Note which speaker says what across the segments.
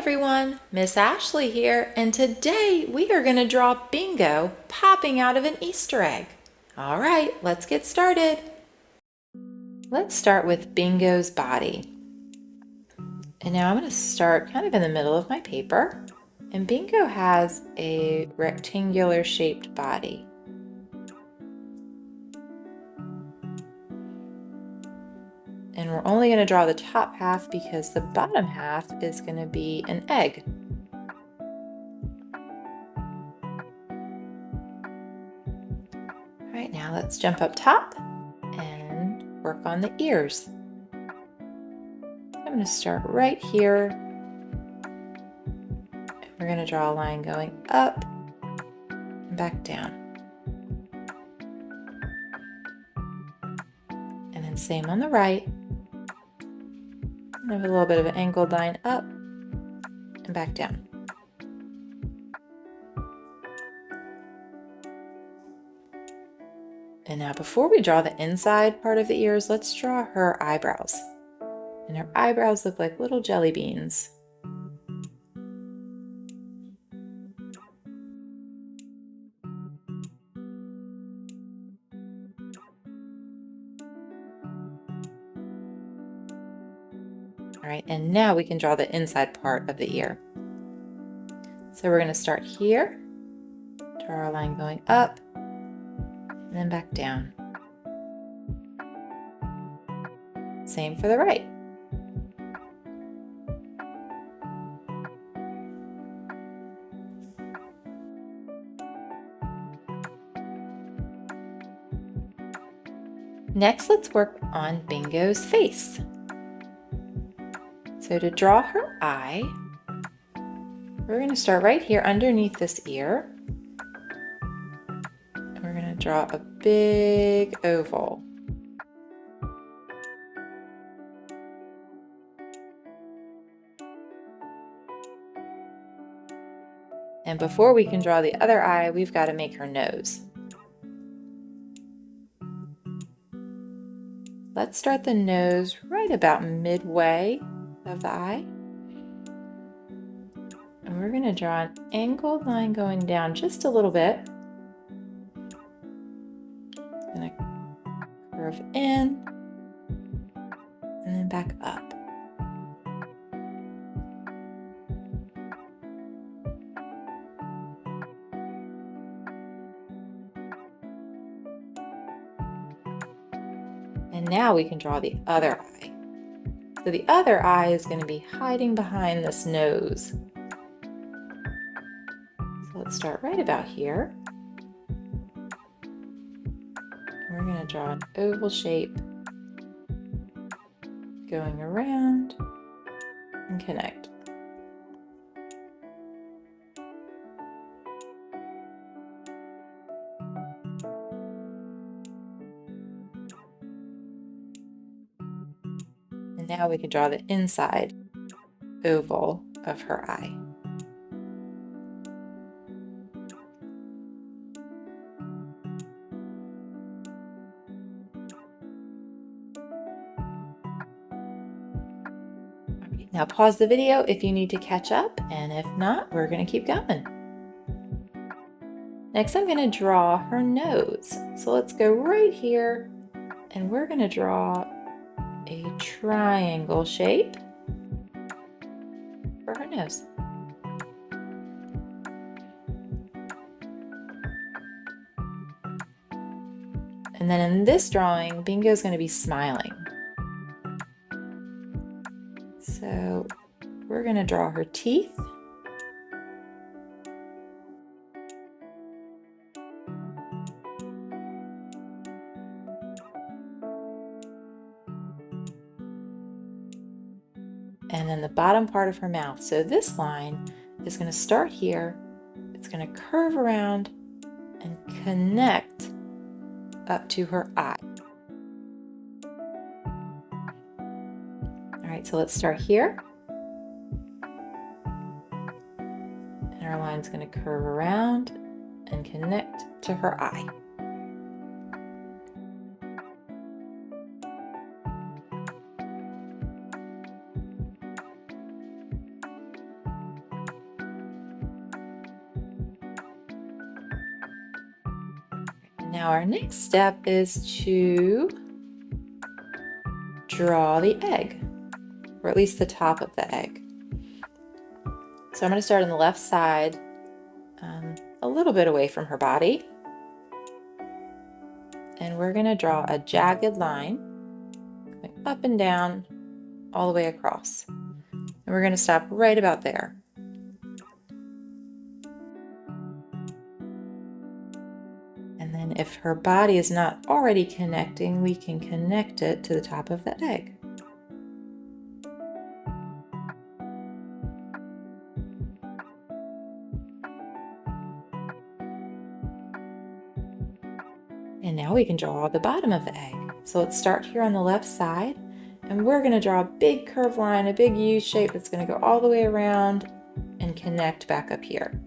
Speaker 1: everyone, Miss Ashley here, and today we are going to draw Bingo popping out of an Easter egg. All right, let's get started. Let's start with Bingo's body. And now I'm going to start kind of in the middle of my paper. And Bingo has a rectangular shaped body. And we're only going to draw the top half because the bottom half is going to be an egg. All right, now let's jump up top and work on the ears. I'm going to start right here. And we're going to draw a line going up and back down. And then same on the right. I have a little bit of an angled line up and back down. And now before we draw the inside part of the ears, let's draw her eyebrows. And her eyebrows look like little jelly beans. All right, and now we can draw the inside part of the ear. So we're going to start here, draw our line going up, and then back down. Same for the right. Next, let's work on Bingo's face. So to draw her eye, we're going to start right here underneath this ear. And we're going to draw a big oval. And before we can draw the other eye, we've got to make her nose. Let's start the nose right about midway of the eye. And we're going to draw an angled line going down just a little bit. Going to curve in and then back up. And now we can draw the other eye. So the other eye is going to be hiding behind this nose. So let's start right about here. And we're going to draw an oval shape going around and connect. And now we can draw the inside oval of her eye. Okay, now pause the video if you need to catch up, and if not, we're going to keep going. Next, I'm going to draw her nose. So let's go right here, and we're going to draw a triangle shape for her nose. And then in this drawing, Bingo's going to be smiling. So we're going to draw her teeth. And then the bottom part of her mouth. So this line is going to start here. It's going to curve around and connect up to her eye. All right, so let's start here. And our line's going to curve around and connect to her eye. Now our next step is to draw the egg, or at least the top of the egg. So I'm going to start on the left side, a little bit away from her body. And we're going to draw a jagged line going up and down all the way across. And we're going to stop right about there. And then if her body is not already connecting, we can connect it to the top of the egg. And now we can draw the bottom of the egg. So let's start here on the left side, and we're going to draw a big curved line, a big U shape that's going to go all the way around and connect back up here.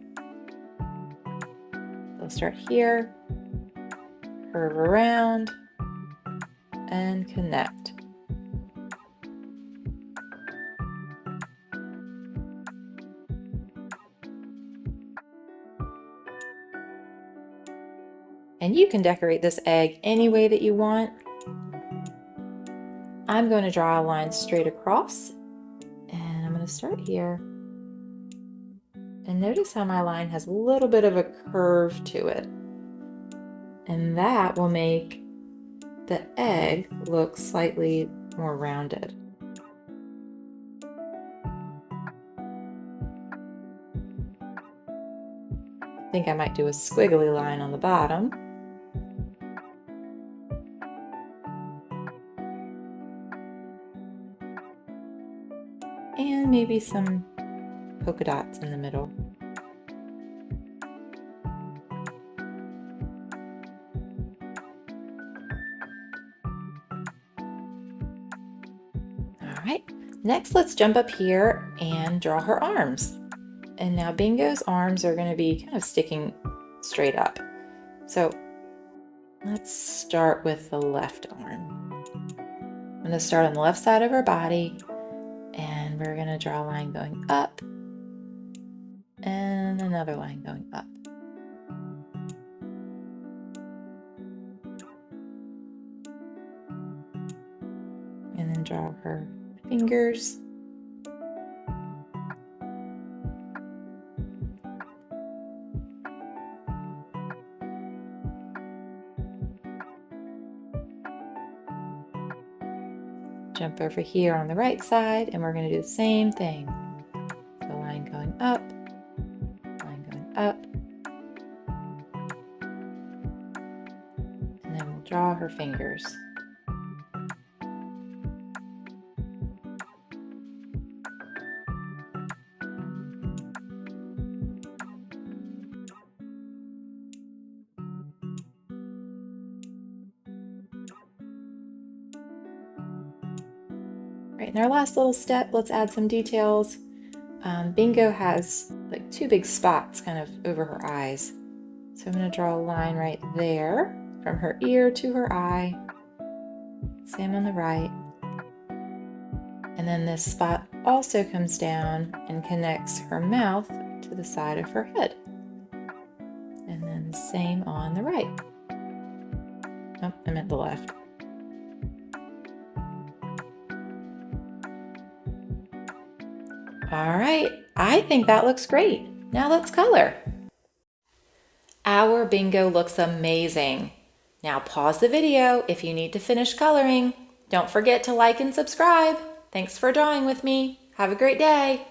Speaker 1: So start here, curve around, and connect. And you can decorate this egg any way that you want. I'm going to draw a line straight across, and I'm going to start here. And notice how my line has a little bit of a curve to it. And that will make the egg look slightly more rounded. I think I might do a squiggly line on the bottom. And maybe some polka dots in the middle. All right, next let's jump up here and draw her arms. And now Bingo's arms are going to be kind of sticking straight up. So let's start with the left arm. I'm going to start on the left side of her body, and we're going to draw a line going up and another line going up. And then draw her fingers. Jump over here on the right side, and we're going to do the same thing. The line going up, line going up, and then we'll draw her fingers. Right, in our last little step, let's add some details. Bingo has like two big spots kind of over her eyes. So I'm going to draw a line right there from her ear to her eye. Same on the right. And then this spot also comes down and connects her mouth to the side of her head. And then the same on the right. Oh, I meant the left. All right, I think that looks great. Now let's color. Our Bingo looks amazing. Now pause the video if you need to finish coloring. Don't forget to like and subscribe. Thanks for drawing with me. Have a great day.